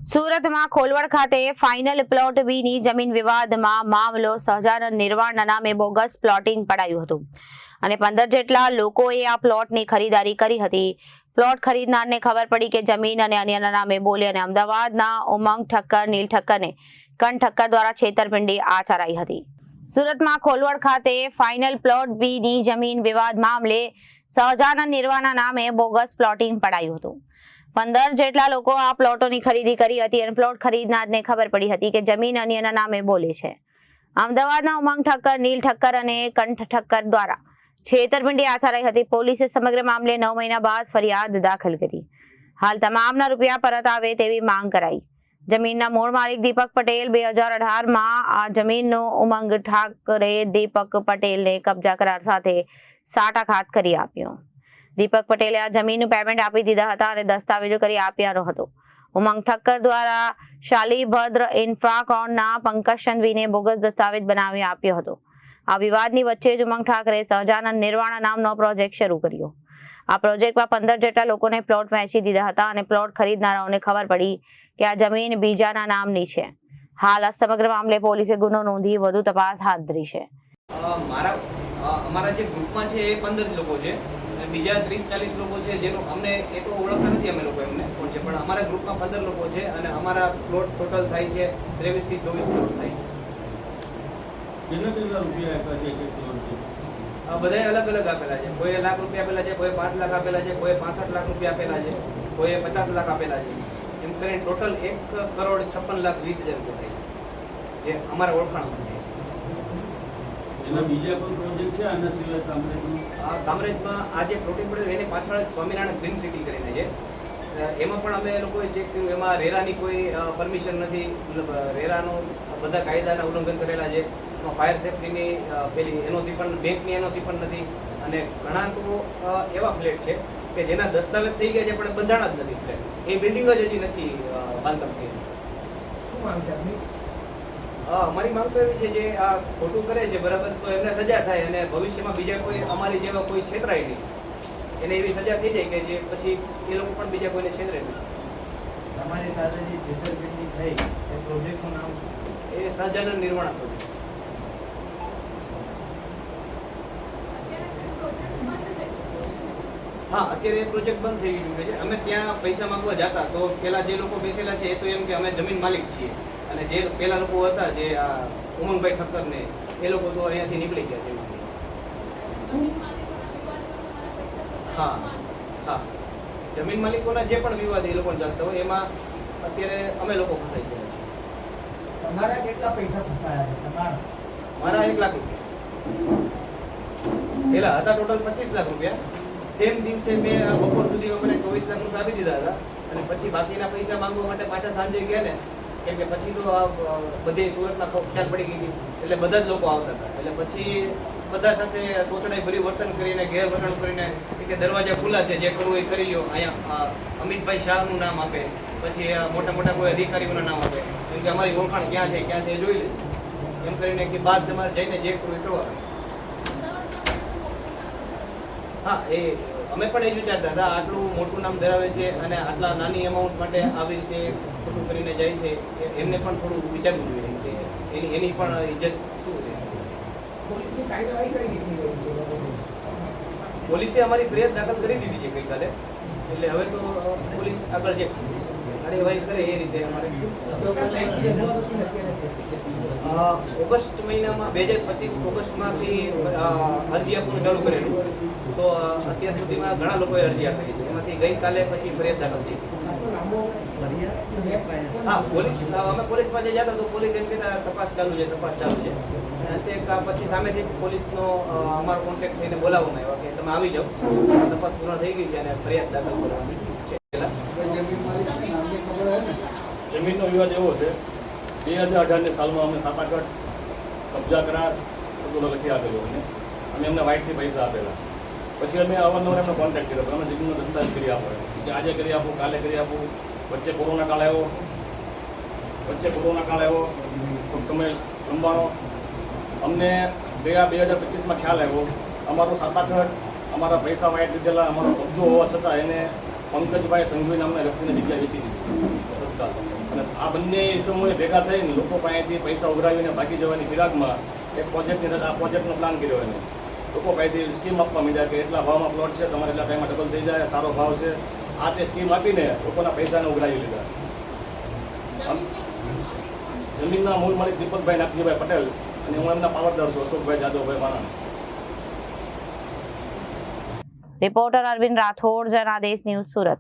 સુરતમાં ખોલવડ ખાતે final plot બીની જમીન વિવાદમાં મામલો સહજાનંદ નિર્વાણના નામે બોગસ પ્લોટિંગ પડાયું હતું અને 15 જેટલા લોકોએ આ પ્લોટની ખરીદારી કરી હતી. પ્લોટ ખરીદનારને ખબર પડી કે જમીન અને અન્યના નામે બોલી અને અમદાવાદના ઉમંગ ઠક્કર, નીલ ઠક્કરને કણ ઠક્કર દ્વારા છેતરપિંડી આચરાઈ હતી. સુરતમાં ખોલવડ ખાતે ફાઇનલ પ્લોટ બીની જમીન વિવાદ મામલે સહજાનંદ નિર્વાણના નામે બોગસ પ્લોટિંગ પડાયું હતું. 15 જેટલા લોકો આ પ્લોટોની ખરીદી કરી હતી અને પ્લોટ ખરીદનારને ખબર પડી હતી કે જમીન અન્યના નામે બોલે છે. અમદાવાદના ઉમંગ ઠક્કર, નીલ ઠક્કર અને કંઠ ઠક્કર દ્વારા છેતરપિંડી આચરાઈ હતી. પોલીસે સમગ્ર મામલે 9 મહિના બાદ ફરિયાદ દાખલ કરી. હાલ તમામના રૂપિયા પરત આવે તેવી માંગ કરાઈ. જમીનના મૂળ માલિક દીપક પટેલ 2018માં આ જમીનનો ઉમંગ ઠાકરે દીપક પટેલને કબજા કરાર સાથે સાટાઘાત કરી આપ્યો. દીપક પટેલે આ જમીનનું પેમેન્ટ આપી દીધા હતા અને દસ્તાવેજો કરી આપ્યાનો હતો. ઉમંગ ઠક્કર દ્વારા શાલીભદ્ર ઇન્ફ્રાકોનના પંકજ સંઘવીને બોગસ દસ્તાવેજ બનાવી આપ્યો હતો. આ વિવાદની વચ્ચે જ ઉમંગ ઠાકરે સહજાનંદ નિર્વાણા નામનો પ્રોજેક્ટ શરૂ કર્યો. આ પ્રોજેક્ટમાં 15 જેટલા લોકોને પ્લોટ વહેંચી દીધા હતા અને પ્લોટ ખરીદનારાઓને ખબર પડી કે આ જમીન બીજાના નામની છે. હાલ આ સમગ્ર મામલે પોલીસે ગુનો નોંધી વધુ તપાસ હાથ ધરી છે. અમારા જે ગ્રુપમાં છે એ 15 લોકો છે. બીજા 30-40 લોકો છે જેનું અમને એ તો ઓળખતા નથી અમે લોકો એમને કોણ છે, પણ અમારા ગ્રુપમાં 15 લોકો છે અને અમારા પ્લોટ ટોટલ થાય છે 23 થી 24 પ્લોટ થાય. કેટલા રૂપિયા આપ્યા છે એક પ્લોટ? બધાએ અલગ અલગ આપેલા છે. કોઈએ ₹1 લાખ આપેલા છે, કોઈએ 5 લાખ આપેલા છે, કોઈએ 65 લાખ રૂપિયા આપેલા છે, કોઈએ 50 લાખ આપેલા છે. એમ કરીને ટોટલ 1,56,20,000 રૂપિયા થાય જે અમારા ઓળખાણમાં છે. એના બીજા કોઈ પ્રોજેક્ટ છે આના સિવાય કામરેજમાં આ જે પ્લોટિંગ પડેલું એની પાછળ સ્વામિનારાયણ ગ્રીન સિટી કરીને છે. એમાં પણ અમે લોકોએ ચેક કર્યું. એમાં રેરાની કોઈ પરમિશન નથી. રેરાનો બધા કાયદાના ઉલ્લંઘન કરેલા છે. એમાં ફાયર સેફ્ટીની પેલી એનઓસી પણ, બેંકની એનઓસી પણ નથી. અને ઘણા તો એવા ફ્લેટ છે કે જેના દસ્તાવેજ થઈ ગયા છે પણ બંધાણા જ નથી ફ્લેટ. એ બિલ્ડિંગ જ હજી નથી બાંધકામ થઈ. શું માંગ છે આપની? અમારી માંગ તો એવી છે જે આ ખોટું કરે છે બરાબર તો એમને સજા થાય અને ભવિષ્યમાં બીજા કોઈ અમારી જેવા કોઈ છેતરાય નહીં, એને એવી સજા થઈ જાય કે જે પછી એ લોકો પણ બીજા કોઈને છેતરે નહીં. તમારી સાથે જે છેતરપિંડી થઈ એ પ્રોજેક્ટનું નામ એ સહજાનંદ નિર્વાણા પ્રોજેક્ટ. હા, અત્યારે એ પ્રોજેક્ટ બંધ થઈ ગયું છે. અમે ત્યાં પૈસા માંગવા જતા તો પેલા જે લોકો બેસેલા છે એ તો એમ કે અમે જમીન માલિક છીએ અને જે પેલા લોકો હતા જે આ ઉમંગભાઈ ઠક્કર ને એ લોકો તો અહીંયાથી નીકળી ગયા છે. હા હા, જમીન માલિકોના જે પણ વિવાદ એ લોકો ચાલતા હોય એમાં અત્યારે અમે લોકો ફસાઈ ગયા છીએ. તમારા કેટલા પૈસા ફસાયા છે? તમારા મારા 1 લાખ રૂપિયા પેલા હતા, ટોટલ 25 લાખ રૂપિયા. સેમ દિવસે મેં બપોર સુધીમાં મને 24 લાખ રૂપિયા આપી દીધા હતા અને પછી બાકીના પૈસા માંગવા માટે પાછા સાંજે ગયા ને, કેમ કે પછી તો બધે સુરતના ખ્યાલ પડી ગઈ એટલે બધા જ લોકો આવતા હતા. એટલે પછી બધા સાથે તોચડાઈ ભરી વર્તન કરીને ગેરવર્તન કરીને કે દરવાજા ખુલ્લા છે, જે કરવું એ કરી લો. અહીંયા અમિતભાઈ શાહનું નામ આપે, પછી મોટા મોટા કોઈ અધિકારીઓના નામ આપે, કેમ કે અમારી ઓળખાણ ક્યાં છે એ જોઈ લે એમ કરીને કે બાદ તમારે જઈને જે કરવું એ કરવા. હા, એ અમે પણ એ જ વિચારતા હતા આટલું મોટું નામ ધરાવે છે અને આટલા નાની અમાઉન્ટ માટે આવી રીતે ખોટું કરીને જાય છે, એમને પણ થોડું વિચારવું જોઈએ કે એની પણ ઇજ્જત શું છે. પોલીસની કાર્યવાહી કઈ રીતની રહી છે? પોલીસે અમારી ફરિયાદ દાખલ કરી દીધી છે ગઈકાલે, એટલે હવે તો પોલીસ આગળ જે કાર્યવાહી કરે એ રીતે અમારે ઓગસ્ટ મહિનામાં 2025 ઓગસ્ટમાંથી અરજી આપવાનું ચાલુ કરેલું. તો અત્યાર સુધીમાં ઘણા લોકોએ અરજી આપેલી છે. એમાંથી ગઈકાલે પછી ફરિયાદ દાખલ થઈ. હા, અમે પોલીસ પાસે જતા તો પોલીસ એમ કહેતા તપાસ ચાલુ છે. તે પછી સામેથી પોલીસનો અમારો કોન્ટેક્ટ થઈને બોલાવવામાં આવ્યો કે તમે આવી જાઓ, તપાસ પૂર્ણ થઈ ગઈ છે અને ફરિયાદ દાખલ કરવાની છે. જમીનનો વિવાદ એવો છે 2018ની સાલમાં અમે સાટાઘાટ કબજા કરાર બધું લખી આપેલો અને એમને વાઇટથી પૈસા આપેલા. પછી અમે અવારનવાર એમનો કોન્ટેક્ટ કર્યો, તમે જમીનનો દસ્તાવેજ કરી આપો કે આજે કરી આપું, કાલે કરી આપું. વચ્ચે કોરોના કાળ આવ્યો, ખૂબ સમય લંબાણો. અમને 2025માં ખ્યાલ આવ્યો અમારો સાટાઘાટ અમારા પૈસા વાઇટ લીધેલા અમારો કબજો હોવા છતાં એને પંકજભાઈ સંઘવી નામના વ્યક્તિને જગ્યા વેચી દીધી તત્કાલ. અને આ બંને સમૂહે ભેગા થઈને લોકો પાસેથી પૈસા ઉઘરાવીને ભાગી જવાની ફિરાકમાં એક આ પ્રોજેક્ટનો પ્લાન કર્યો એને લોકો પાસેથી સ્કીમ આપવા માંડ્યા કે એટલા ભાવમાં પ્લોટ છે, તમારે એટલા ટાઈમમાં ડબલ થઈ જાય, સારો ભાવ છે. આ તે સ્કીમ આપીને લોકોના પૈસાને ઉઘરાવી લીધા. જમીનના મૂળ માલિક દીપકભાઈ નાગજીભાઈ પટેલ અને હું એમના પાવરદાર છું અશોકભાઈ જાદવભાઈ માણા. Reporter Arvind Rathod, Janadesh news, Surat.